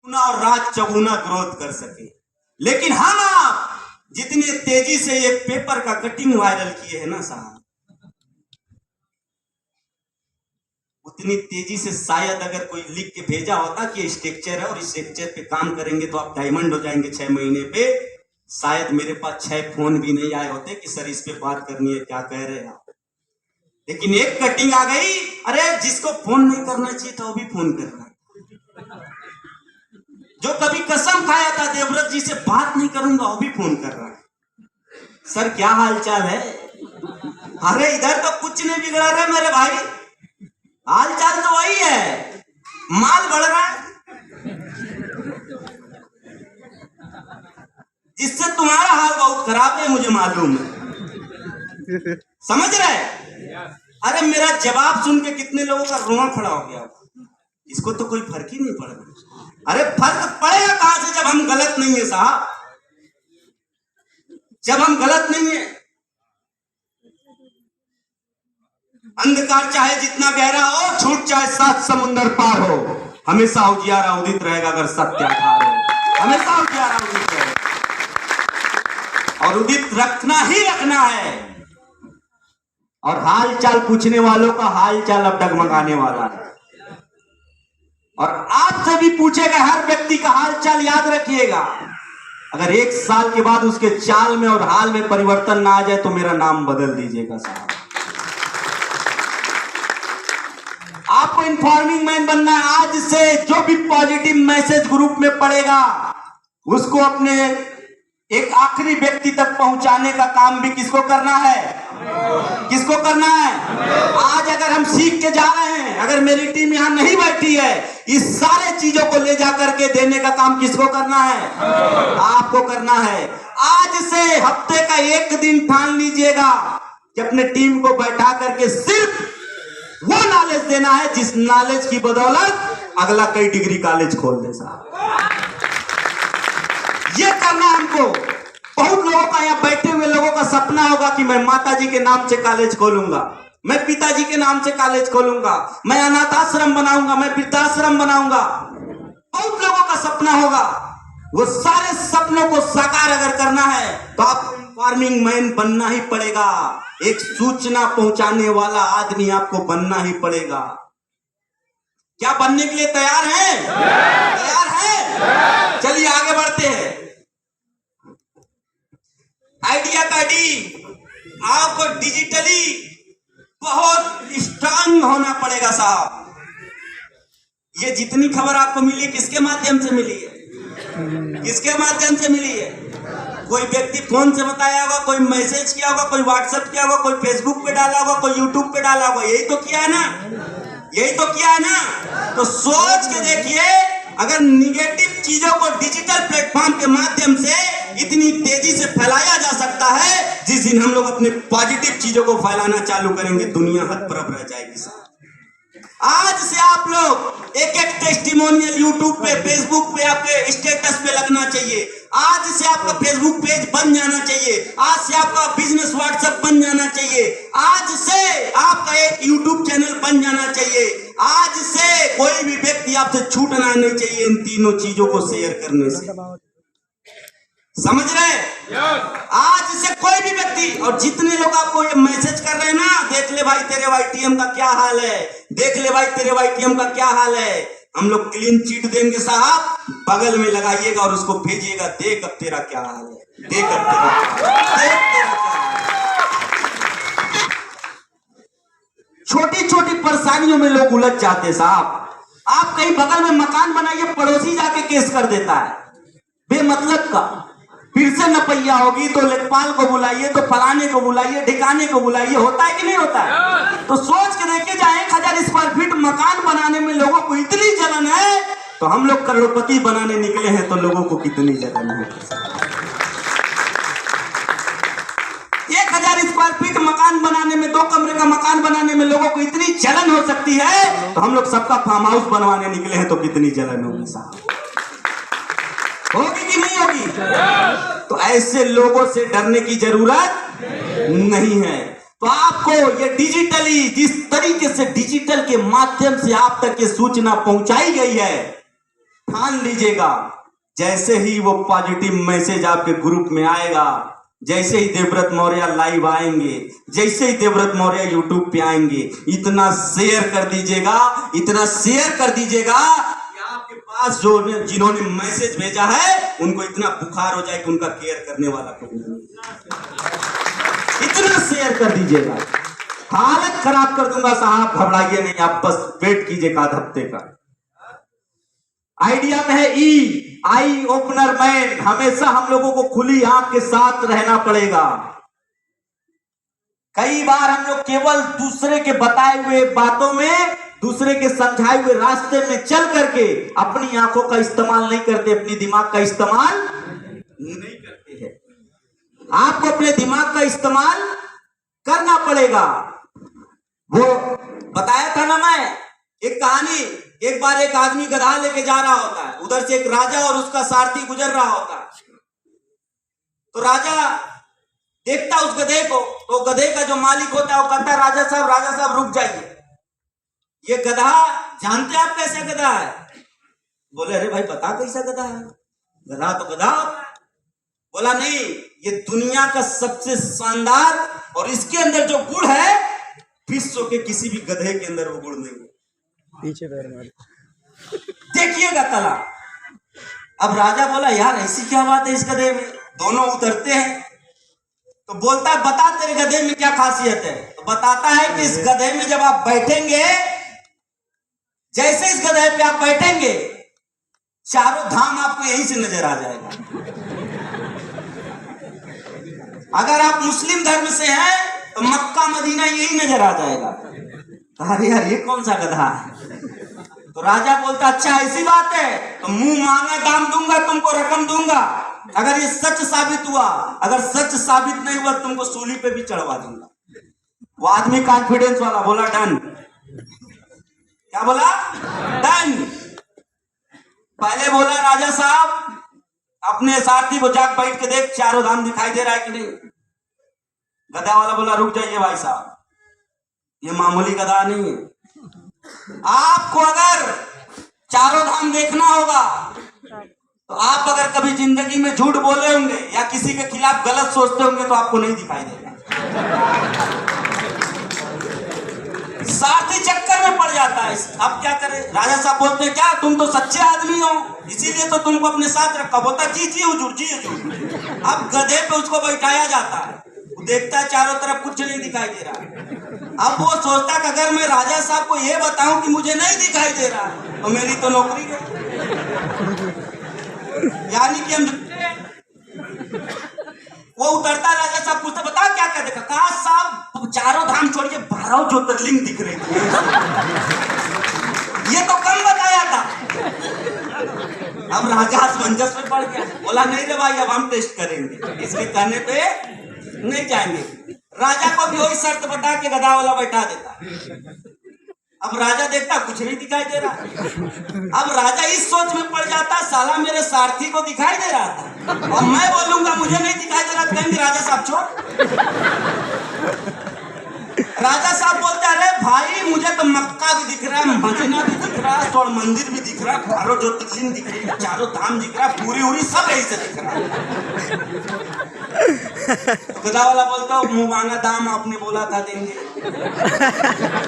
गुना और रात चौगुना ग्रोथ कर सके। लेकिन हम आप जितने तेजी से एक पेपर का कटिंग वायरल किए हैं ना साहब, उतनी तेजी से शायद अगर कोई लिख के भेजा होता कि स्ट्रक्चर है और इस स्ट्रक्चर पे काम करेंगे तो आप डायमंड हो जाएंगे 6 महीने पे, शायद मेरे पास 6 फोन भी नहीं आए होते कि सर इस पे बात करनी है, क्या कह रहे हैं आप। लेकिन एक कटिंग आ गई, अरे जिसको फोन नहीं करना चाहिए था वो भी फोन कर रहा है। जो कभी कसम खाया था देवव्रत जी से बात नहीं करूंगा वो भी फोन कर रहा है। सर क्या हाल चाल है? अरे इधर तो कुछ नहीं बिगड़ा रहा मेरे भाई, हाल चाल तो वही है, माल बढ़ रहा है। जिससे तुम्हारा हाल बहुत खराब है मुझे मालूम है, समझ रहे? अरे मेरा जवाब सुन के कितने लोगों का रोना खड़ा हो गया। इसको तो कोई फर्क ही नहीं पड़ रहा। अरे फर्क पड़ेगा कहां से जब हम गलत नहीं है साहब, जब हम गलत नहीं है। अंधकार चाहे जितना गहरा हो, छूट चाहे 7 समुंदर पार हो, हमेशा उजियारा उदित रहेगा अगर सत्य आधार हो। हमेशा उजियारा उदित रहेगा और उदित रखना ही रखना है। और हाल चाल पूछने वालों का हाल चाल अब डगमगाने वाला है। और आपसे भी पूछेगा हर व्यक्ति का हाल चाल, याद रखिएगा। अगर 1 साल के बाद उसके चाल में और हाल में परिवर्तन ना आ जाए तो मेरा नाम बदल दीजिएगा साहब। आपको इन्फॉर्मिंग मैन बनना है। आज से जो भी पॉजिटिव मैसेज ग्रुप में पड़ेगा उसको अपने एक आखिरी व्यक्ति तक पहुंचाने का काम भी किसको करना है? किसको करना है? आज अगर हम सीख के जा रहे हैं, अगर मेरी टीम यहां नहीं बैठी है, इस सारे चीजों को ले जा करके देने का काम किसको करना है? आपको करना है। आज से हफ्ते का 1 दिन ठान लीजिएगा कि अपने टीम को बैठा करके सिर्फ वो नॉलेज देना है जिस नॉलेज की बदौलत अगला कई डिग्री कॉलेज खोल दे साहब। ये करना हमको। बहुत लोगों का, यहाँ बैठे हुए लोगों का सपना होगा कि मैं माता जी के नाम से कॉलेज खोलूंगा, मैं पिताजी के नाम से कॉलेज खोलूंगा, मैं अनाथाश्रम बनाऊंगा, मैं वृद्धाश्रम बनाऊंगा। बहुत लोगों का सपना होगा। वो सारे सपनों को साकार अगर करना है तो आपको इन्फॉर्मिंग मैन बनना ही पड़ेगा। एक सूचना पहुंचाने वाला आदमी आपको बनना ही पड़ेगा। क्या बनने के लिए तैयार हैं? तैयार हैं? चलिए आगे बढ़ते हैं। आइडिया का डी, आपको डिजिटली बहुत स्ट्रांग होना पड़ेगा साहब। ये जितनी खबर आपको मिली है किसके माध्यम से मिली है? किसके माध्यम से मिली है? कोई व्यक्ति फोन से बताया होगा, कोई मैसेज किया होगा, कोई व्हाट्सएप किया होगा, कोई फेसबुक पे डाला होगा, कोई यूट्यूब पे डाला होगा। यही तो किया है ना, यही तो किया है ना। तो सोच के देखिए, अगर निगेटिव चीजों को डिजिटल प्लेटफॉर्म के माध्यम से इतनी तेजी से फैलाया जा सकता है, जिस दिन हम लोग अपने पॉजिटिव चीजों को फैलाना चालू करेंगे दुनिया हतप्रभ रह जाएगी साहब। आज से आप लोग एक टेस्टिमोनियल यूट्यूब पे, फेसबुक पे, आपके स्टेटस पे लगना चाहिए। आज से आपका फेसबुक पेज बन जाना चाहिए। आज से आपका बिजनेस व्हाट्सएप बन जाना चाहिए। आज से आपका एक यूट्यूब चैनल बन जाना चाहिए। आज से कोई भी व्यक्ति आपसे छूटना नहीं चाहिए इन तीनों चीजों को शेयर करने से। समझ रहे? आज से कोई भी व्यक्ति, और जितने लोग आपको ये मैसेज कर रहे हैं ना, देख ले भाई तेरे वाईटीएम का क्या हाल है, देख ले भाई तेरे वाईटीएम का क्या हाल है, हम लोग क्लीन चिट देंगे साहब, बगल में लगाइएगा और उसको भेजिएगा, देख अब तेरा क्या हाल है, देख अब तेरा क्या हाल है। छोटी छोटी परेशानियों में लोग उलझ जाते साहब। आप कहीं बगल में मकान बनाइए, पड़ोसी जाके केस कर देता है बेमतलब का। फिर से नपैया होगी तो लेखपाल को बुलाइए, तो फलाने को बुलाइए, ठिकाने को बुलाइए। होता है कि नहीं होता है? तो सोच के देखिए, जहां 1000 स्क्वायर फीट मकान बनाने में लोगों को इतनी जलन है, तो हम लोग करोड़पति बनाने निकले हैं तो लोगों को कितनी जलन है। 1000 स्क्वायर फीट मकान बनाने में, 2 कमरे का मकान बनाने में लोगों को इतनी जलन हो सकती है, तो हम लोग सबका फार्म हाउस बनवाने निकले हैं तो कितनी जलन होगी साहब। होगी कि नहीं होगी? तो ऐसे लोगों से डरने की जरूरत नहीं है। तो आपको ये डिजिटली, जिस तरीके से डिजिटल के माध्यम से आप तक ये सूचना पहुंचाई गई है, ठान लीजिएगा, जैसे ही वो पॉजिटिव मैसेज आपके ग्रुप में आएगा, जैसे ही देवव्रत मौर्य लाइव आएंगे, जैसे ही देवव्रत मौर्य यूट्यूब पे आएंगे, इतना शेयर कर दीजिएगा, इतना शेयर कर दीजिएगा कि आपके पास जो जिन्होंने मैसेज भेजा है उनको इतना बुखार हो जाए कि उनका केयर करने वाला कोई नहीं। इतना शेयर कर दीजिएगा, हालत खराब कर दूंगा साहब, घबराइए नहीं, आप बस वेट कीजिए आध हफ्ते का। आइडिया में है ई आई ओपनर मैन, हमेशा हम लोगों को खुली आंख के साथ रहना पड़ेगा। कई बार हम लोग केवल दूसरे के बताए हुए बातों में, दूसरे के समझाए हुए रास्ते में चल करके अपनी आंखों का इस्तेमाल नहीं करते, अपनी दिमाग का इस्तेमाल नहीं करते हैं। आपको अपने दिमाग का इस्तेमाल करना पड़ेगा। वो बताया था ना मैं एक कहानी, एक बार एक आदमी गधा लेके जा रहा होता है, उधर से एक राजा और उसका सारथी गुजर रहा होता है। तो राजा देखता उस गधे को, तो गधे का जो मालिक होता है वो कहता है राजा साहब रुक जाइए, ये गधा जानते आप कैसा गधा है? बोले अरे भाई बता कैसा गधा है, गधा तो गधा होता है। बोला नहीं, ये दुनिया का सबसे शानदार और इसके अंदर जो गुण है विश्व के किसी भी गधे के अंदर वो गुण नहीं है। पीछे पैर मार देखिएगा तला। अब राजा बोला यार ऐसी क्या बात है इस गधे में, दोनों उतरते हैं। तो बोलता है बता तेरे गधे में क्या खासियत है? तो बताता है कि इस गधे में जब आप बैठेंगे, जैसे इस गधे पे आप बैठेंगे चारों धाम आपको यहीं से नजर आ जाएगा। अगर आप मुस्लिम धर्म से हैं तो मक्का मदीना यही नजर आ जाएगा। अरे यार ये कौन सा गधा है? तो राजा बोलता अच्छा ऐसी बात है तो मुंह मांगा दाम दूंगा, तुमको रकम दूंगा, अगर ये सच साबित हुआ, अगर सच साबित नहीं हुआ तुमको सूली पे भी चढ़वा दूंगा। वो आदमी कॉन्फिडेंस वाला बोला डन। क्या बोला? डन। पहले बोला राजा साहब अपने सारथी को जाग बैठ के देख चारों धाम दिखाई दे रहा है कि नहीं। गधा वाला बोला रुक जाइए भाई साहब, ये मामूली गधा नहीं है, आपको अगर चारों धाम देखना होगा तो आप अगर कभी जिंदगी में झूठ बोले होंगे या किसी के खिलाफ गलत सोचते होंगे तो आपको नहीं दिखाई देगा। सारथी चक्कर में पड़ जाता है। अब क्या करे? राजा साहब बोलते हैं क्या तुम तो सच्चे आदमी हो इसीलिए तो तुमको अपने साथ रखा। बोलता जी हुजूर जी हुजूर। अब गधे पे उसको बैठाया जाता है, वो देखता है चारों तरफ कुछ नहीं दिखाई दे रहा। अब वो सोचता कि अगर मैं राजा साहब को ये बताऊं कि मुझे नहीं दिखाई दे रहा तो मेरी तो नौकरी गई। यानी कि हम वो उतरता, राजा साहब पूछते बता क्या क्या देखा? कहा साहब चारों धाम छोड़िए 12 ज्योतिर्लिंग दिख रहे थे। ये तो कम बताया था। अब राजा असमंजस में पड़ गया, बोला नहीं रे भाई अब हम टेस्ट करेंगे, इसके कहने पे नहीं जाएंगे। राजा को भी वही शर्त बता के गधा वाला बैठा देता। अब राजा देखता कुछ नहीं दिखाई दे रहा। अब राजा इस सोच में पड़ जाता साला मेरे सारथी को दिखाई दे रहा था और मैं बोलूंगा मुझे नहीं दिखाई दे रहा, कहेंगे राजा साहब छोड़। राजा साहब बोलते अरे भाई मुझे तो मक्का भी दिख रहा है, मदीना भी दिख रहा है, स्वर्ण मंदिर भी दिख रहा है, 12 ज्योतिर्लिंग दिख रही है, चारों धाम दिख रहा है, पूरी सब यही से दिख रहा है। गधा वाला बोलता मुंह मांगा दाम आपने बोला था देंगे।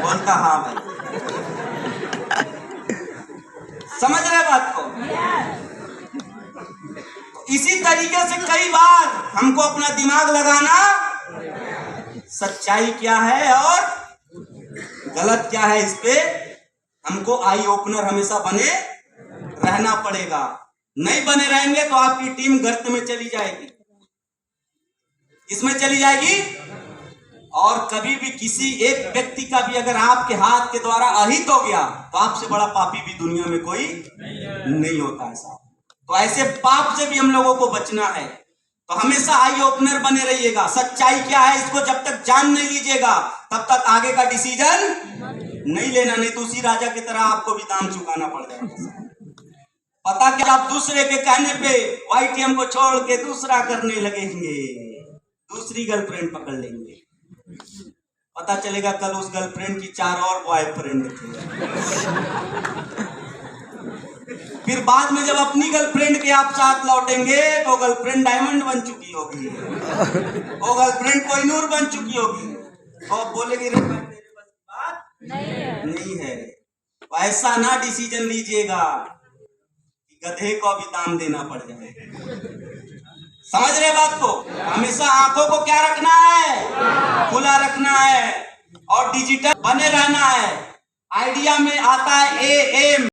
बोलता हाँ भाई। समझ रहे बात को? इसी तरीके से कई बार हमको अपना दिमाग लगाना, सच्चाई क्या है और गलत क्या है, इस पे हमको आई ओपनर हमेशा बने रहना पड़ेगा। नहीं बने रहेंगे तो आपकी टीम गर्त में चली जाएगी, इसमें चली जाएगी। और कभी भी किसी एक व्यक्ति का भी अगर आपके हाथ के द्वारा अहित हो गया तो आपसे बड़ा पापी भी दुनिया में कोई नहीं होता है साहब। तो ऐसे पाप से भी हम लोगों को बचना है, तो हमेशा आई ओपनर बने रहिएगा। सच्चाई क्या है इसको जब तक जान नहीं लीजिएगा तब तक आगे का डिसीजन नहीं लेना, नहीं तो उसी राजा की तरह आपको भी दाम चुकाना पड़ जाएगा। पता क्या आप दूसरे के कहने पे YTM को छोड़ के दूसरा करने लगेंगे, दूसरी गर्लफ्रेंड पकड़ लेंगे, पता चलेगा कल उस गर्लफ्रेंड की 4 और बॉयफ्रेंड थे। फिर बाद में जब अपनी गर्लफ्रेंड के आप साथ लौटेंगे तो गर्लफ्रेंड डायमंड बन चुकी होगी, वो गर्लफ्रेंड कोहिनूर बन चुकी होगी, तो अब बोलेगी रे भाई तेरे बस की बात नहीं है। ऐसा ना डिसीजन लीजिएगा कि गधे को भी दाम देना पड़ जाए। समझ रहे बात को? हमेशा आंखों को क्या रखना है? खुला रखना है और डिजिटल बने रहना है। आइडिया में आता है AM